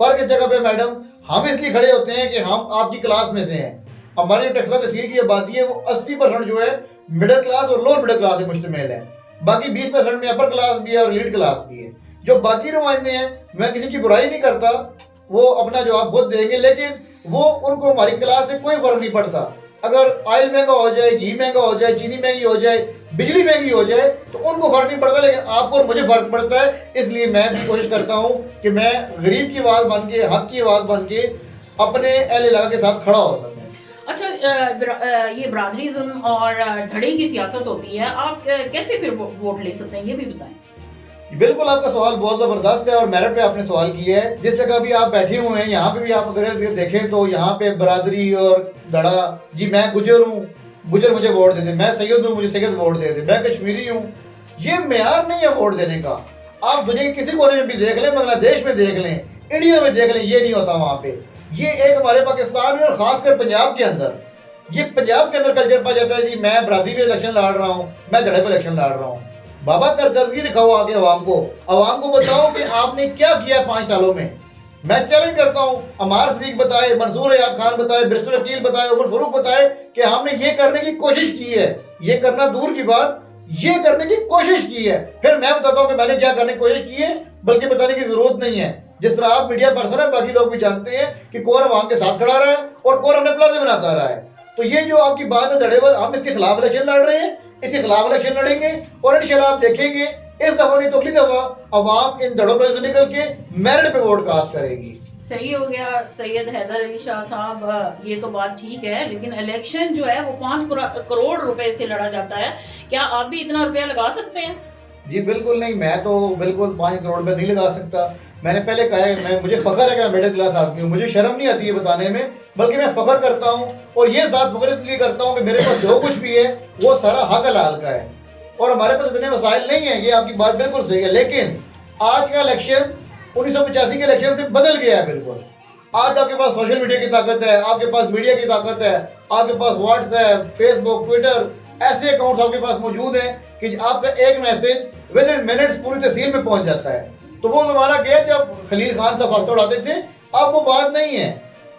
فرق اس جگہ پہ میڈم ہم اس لیے کھڑے ہوتے ہیں کہ ہم آپ کی کلاس میں سے ہیں. ہماری جو ٹیکسلا تحصیل کی آبادی ہے وہ 80% جو ہے مڈل کلاس اور لوور مڈل کلاس پہ مشتمل ہے. باقی 20% میں اپر کلاس بھی ہے اور لیڈ کلاس بھی ہے. جو باقی نمائندے ہیں میں کسی کی برائی نہیں کرتا, وہ اپنا جواب خود دیں گے, لیکن وہ ان کو ہماری کلاس سے کوئی فرق نہیں پڑتا. اگر آئل مہنگا ہو جائے, گھی مہنگا ہو جائے, چینی مہنگی ہو جائے, بجلی مہنگی ہو جائے, تو ان کو فرق نہیں پڑتا, لیکن آپ کو اور مجھے فرق پڑتا ہے. اس لیے میں بھی کوشش کرتا ہوں کہ میں غریب کی آواز بن کے, حق کی آواز بن کے اپنے اہل علاقہ کے ساتھ کھڑا ہو سکوں. اچھا, یہ برادریزم اور دھڑے کی سیاست ہوتی ہے, آپ کیسے پھر ووٹ لے سکتے ہیں, یہ بھی بتائیں. بالکل آپ کا سوال بہت زبردست ہے اور میرٹ پہ آپ نے سوال کیا ہے. جس جگہ بھی آپ بیٹھے ہوئے ہیں یہاں پہ بھی آپ اگر دیکھیں تو یہاں پہ برادری اور دھڑا, جی میں گجر ہوں, گجر مجھے ووٹ دے دیں, میں سید ہوں, مجھے سید ووٹ دے دیں, میں کشمیری ہوں, یہ معیار نہیں ہے ووٹ دینے کا. آپ دنیا کے کسی کونے میں بھی دیکھ لیں, بنگلہ دیش میں دیکھ لیں, انڈیا میں دیکھ لیں, یہ نہیں ہوتا وہاں پہ. یہ ایک ہمارے پاکستان میں اور خاص کر پنجاب کے اندر, یہ پنجاب کے اندر کلچر پا جاتا ہے جی میں برادری پہ الیکشن لڑ رہا ہوں, میں دھڑے پہ الیکشن لڑ رہا ہوں. بابا کارکردگی دکھاؤ آگے عوام کو بتاؤ کہ آپ نے کیا کیا 5 سالوں میں. میں چیلنج کرتا ہوں, عمار صدیق بتائے, منصور حیات خان بتائے, برسول عقیل بتائے, عمر فاروق بتائے کہ ہم نے یہ کرنے کی کوشش کی ہے. یہ کرنا دور کی بات, یہ کرنے کی کوشش کی ہے. پھر میں بتاتا ہوں کہ میں نے کیا کرنے کی کوشش کی ہے, بلکہ بتانے کی ضرورت نہیں ہے. جس طرح آپ میڈیا پرسن ہیں, باقی لوگ بھی جانتے ہیں کہ کون عوام کے ساتھ کھڑا رہا ہے اور کون اپنے پلازے بناتا رہا ہے. تو یہ جو آپ کی بات ہے دھڑے پر, ہم اس کے خلاف الیکشن لڑ رہے ہیں, اس کے خلاف الیکشن لڑیں گے, اور انشاءاللہ آپ دیکھیں گے اس دفعہ نہیں تو اگلی دفعہ عوام ان دھڑوں پر سے نکل کے میرٹ پہ ووٹ کاسٹ کرے گی. صحیح ہو گیا سید حیدر علی شاہ صاحب, یہ تو بات ٹھیک ہے, لیکن الیکشن جو ہے وہ 5 کروڑ روپے سے لڑا جاتا ہے. کیا آپ بھی اتنا روپیہ لگا سکتے ہیں؟ جی بالکل نہیں, میں تو بالکل 5 کروڑ روپے نہیں لگا سکتا. میں نے پہلے کہا ہے, مجھے فخر ہے کہ میں مڈل کلاس آدمی ہوں, مجھے شرم نہیں آتی ہے بتانے میں, بلکہ میں فخر کرتا ہوں. اور یہ ساتھ فخر اس لیے کرتا ہوں کہ میرے پاس جو کچھ بھی ہے وہ سارا حق حلال کا ہے, اور ہمارے پاس اتنے وسائل نہیں ہیں. یہ آپ کی بات بالکل صحیح ہے, لیکن آج کا الیکشن 1985 کے الیکشن سے بدل گیا ہے بالکل. آج آپ کے پاس سوشل میڈیا کی طاقت ہے, آپ کے پاس میڈیا کی طاقت ہے, آپ کے پاس واٹس ایپ, فیس بک, ٹویٹر, ایسے اکاؤنٹس آپ کے پاس موجود ہیں کہ آپ کا ایک میسج ود ان منٹس پوری تحصیل میں پہنچ جاتا ہے. تو وہ زمانہ گیا جب خلیل خان سے فاصلہ اڑاتے تھے, اب وہ بات نہیں ہے.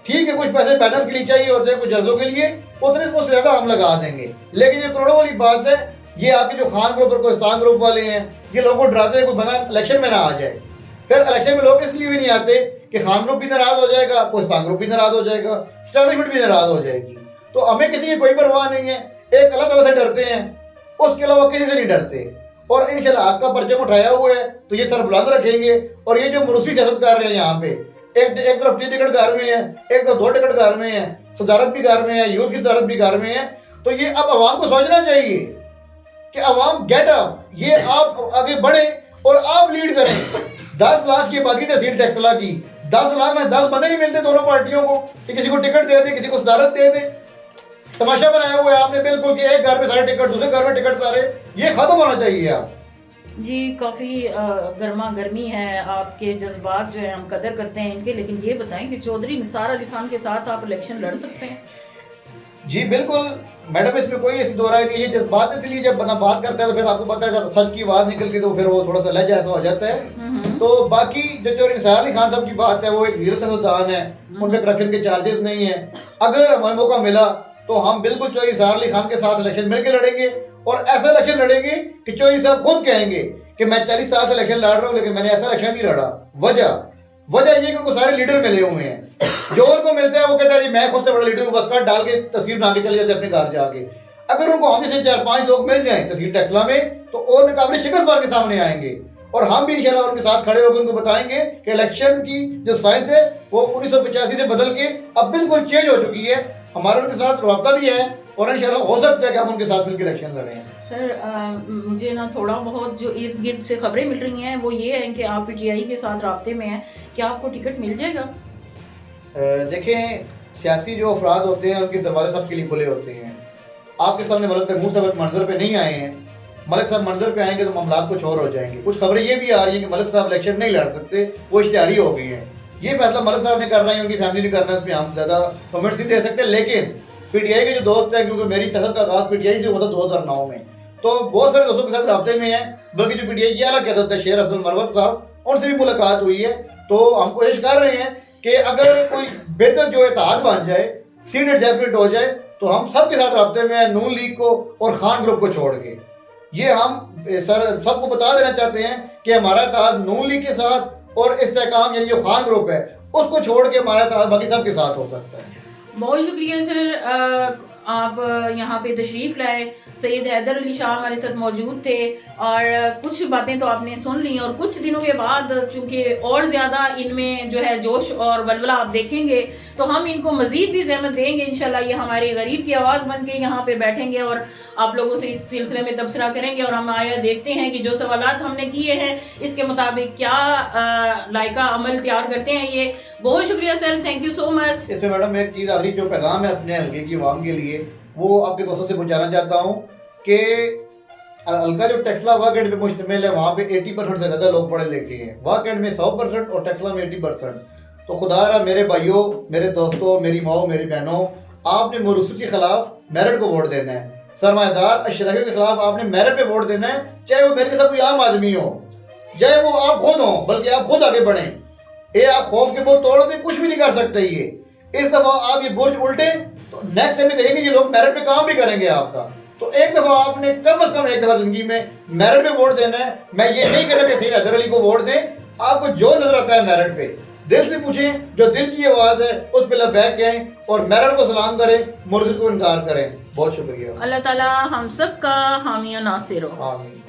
ٹھیک ہے, کچھ پیسے بینر کے لیے چاہیے ہوتے ہیں, کچھ جلسوں کے لیے, اتنے سے زیادہ ہم لگا دیں گے. لیکن یہ کروڑوں والی بات ہے, یہ آپ کے جو خان گروپ اور کوہستان گروپ والے ہیں, یہ لوگوں کو ڈراتے ہیں کوئی بنا الیکشن میں نہ آ جائے. پھر الیکشن میں لوگ اس لیے بھی نہیں آتے کہ خان گروپ بھی ناراض ہو جائے گا, کوہستان گروپ بھی ناراض ہو جائے گا, اسٹیبلشمنٹ بھی ناراض ہو جائے گی. تو ہمیں کسی کی کوئی پرواہ نہیں ہے, ایک اللہ تعالیٰ سے ڈرتے ہیں, اس کے علاوہ کسی سے نہیں ڈرتے. اور انشاءاللہ آپ کا پرچم اٹھایا ہوا ہے تو یہ سر بلند رکھیں گے. اور یہ جو مروسی سیاست کر رہے ہیں یہاں پہ, ایک طرف 3 ٹکٹ گھر میں ہے, ایک طرف 2 ٹکٹ گھر میں ہے, صدارت بھی گھر میں ہے, یوتھ کی صدارت بھی گھر میں ہے. تو یہ اب عوام کو سوچنا چاہیے کہ عوام گیٹ اپ, یہ آپ آگے بڑھیں اور آپ لیڈ کریں. 10 لاکھ کی آبادی تحصیل ٹیکسلا کی, 10 لاکھ میں 10 بندے نہیں ملتے دونوں پارٹیوں کو کہ کسی کو ٹکٹ دے دیں, کسی کو صدارت دے دیں. تماشا بنایا ہوا ہے آپ نے بالکل کہ ایک گھر میں سارے ٹکٹ, دوسرے گھر میں ٹکٹ سارے. یہ ختم ہونا چاہیے. آپ جی کافی گرما گرمی ہے, آپ کے جذبات جو ہیں ہم قدر کرتے ہیں ان کے, لیکن یہ بتائیں کہ چودھری نثار علی خان کے ساتھ آپ الیکشن لڑ سکتے ہیں؟ جی بالکل میڈم, اس میں کوئی ایسی دو رائے نہیں ہے. جذبات اس لیے جب بندہ بات کرتا ہے تو پھر آپ کو پتہ ہے جب سچ کی آواز نکلتی ہے تو پھر وہ تھوڑا سا لہجہ ایسا ہو جاتا ہے. تو باقی جو چودھری نثار علی خان صاحب کی بات ہے وہ ایک زیرو سیاستدان ہے, ان پہ کرپشن کے چارجز نہیں ہیں. اگر ہمیں موقع ملا تو ہم بالکل چودھری نثار علی خان کے ساتھ الیکشن مل کے لڑیں گے, اور ایسا الیکشن لڑیں گے کہ چودھری صاحب خود کہیں گے کہ میں 40 سال سے الیکشن لڑ رہا ہوں لیکن میں نے ایسا الیکشن نہیں لڑا. وجہ یہ کہ ان کو سارے لیڈر ملے ہوئے ہیں. جو ان کو ملتا ہے وہ کہتا ہے جی میں خود سے بڑا لیڈر ہوں, بس کٹ ڈال کے تصویر بنا کے چلے جاتے اپنے گھر جا کے. اگر ان کو ہم سے 4-5 لوگ مل جائیں تحصیل ٹیکسلا میں تو اور ناقابل شکست بار کے سامنے آئیں گے, اور ہم بھی انشاءاللہ ان کے ساتھ کھڑے ہو کے ان کو بتائیں گے کہ الیکشن کی جو سائنس ہے وہ 1985 سے بدل کے اب بالکل چینج ہو چکی ہے. ہمارا ان کے ساتھ رابطہ بھی ہے, اور انشاءاللہ ہو سکتا ہے کہ ہم ان کے ساتھ مل کے الیکشن لڑیں. سر مجھے نا تھوڑا بہت جو ارد گرد سے خبریں مل رہی ہیں وہ یہ ہیں کہ آپ پی ٹی آئی کے ساتھ رابطے میں ہیں, کیا آپ کو ٹکٹ مل جائے گا؟ دیکھیں, سیاسی جو افراد ہوتے ہیں ان کے دروازے سب کے لیے کھلے ہوتے ہیں. آپ کے سامنے ملک تیمور صاحب منظر پہ نہیں آئے ہیں. ملک صاحب منظر پہ آئیں گے تو معاملات کچھ اور ہو جائیں گے. کچھ خبریں یہ بھی آ رہی ہیں کہ ملک صاحب الیکشن نہیں لڑ سکتے, وہ اشتہاری ہو گئی ہیں. یہ فیصلہ ملک صاحب نے کرنا ہے, ان کی فیملی نے کرنا ہے, اس پہ ہم زیادہ کمنٹس نہیں دے سکتے. لیکن پی ٹی آئی کے جو دوست ہیں, کیونکہ میری سیاست کا آغاز پی ٹی آئی سے ہوا تھا 2009 میں, تو بہت سارے دوستوں کے ساتھ رابطے میں ہیں. بلکہ جو پی ٹی آئی کی اعلیٰ قیادت ہے شیر افضل مروت صاحب, ان سے بھی ملاقات ہوئی ہے. تو ہم کوشش کر رہے ہیں کہ اگر کوئی بہتر جو اتحاد بن جائے، سیٹ ایڈجسٹمنٹ ہو جائے، تو ہم سب کے ساتھ رابطے میں ہیں، نون لیگ کو اور خان گروپ کو چھوڑ کے. یہ ہم سر سب کو بتا دینا چاہتے ہیں کہ ہمارا اتحاد نون لیگ کے ساتھ اور استحکام یعنی جو خان گروپ ہے اس کو چھوڑ کے ہمارا اتحاد باقی سب کے ساتھ ہو سکتا ہے. بہت شکریہ سر، آپ یہاں پہ تشریف لائے. سید حیدر علی شاہ ہمارے ساتھ موجود تھے اور کچھ باتیں تو آپ نے سن لی، اور کچھ دنوں کے بعد چونکہ اور زیادہ ان میں جو ہے جوش اور ولولہ آپ دیکھیں گے تو ہم ان کو مزید بھی زحمت دیں گے. انشاءاللہ یہ ہمارے غریب کی آواز بن کے یہاں پہ بیٹھیں گے اور آپ لوگوں سے اس سلسلے میں تبصرہ کریں گے، اور ہم آیا دیکھتے ہیں کہ جو سوالات ہم نے کیے ہیں اس کے مطابق کیا لائقہ عمل تیار کرتے ہیں. یہ بہت شکریہ سر، تھینک یو سو مچ. اس میں میڈم ایک چیز آخری جو پیغام ہے اپنے حلقے کی عوام کے لیے وہ آپ کے دوستوں سے پہنچانا چاہتا ہوں کہ حلقہ جو ٹیکسلا واہ گیٹ پہ مشتمل ہے وہاں پہ 80% سے زیادہ لوگ پڑھے لکھے ہیں، واہ گیٹ میں 100% اور ٹیکسلا میں 80%. تو خدا را میرے بھائیوں، میرے دوستوں، میری ماؤں، میری بہنوں، آپ نے موروثیت کے خلاف میرٹ کو ووٹ دینا ہے. سرمایہ دار اشرافیوں کے خلاف آپ نے میرٹ پہ ووٹ دینا ہے، چاہے وہ میرے جیسا کوئی عام آدمی ہو، چاہے وہ آپ خود ہوں، بلکہ آپ خود آگے بڑھیں. یہ آپ خوف کے بورڈ توڑ دیں، کچھ بھی نہیں کر سکتے. یہ اس دفعہ آپ یہ برج الٹیں تو نیکسٹ ٹائم دیکھیں گے یہ لوگ میرٹ پہ کام بھی کریں گے آپ کا. تو ایک دفعہ آپ نے کم از کم ایک دفعہ زندگی میں میرٹ پہ ووٹ دینا ہے. میں یہ نہیں کہہ رہا کہ سید حیدر علی کو ووٹ دیں، آپ کو جو نظر آتا ہے میرٹ پہ دل سے پوچھیں، جو دل کی آواز ہے اس پہ لبیک کہیں اور میرٹ کو سلام کریں، مرشد کو انکار کریں. بہت شکریہ. اللہ تعالیٰ ہم سب کا حامی و ناصر ہو. آمین.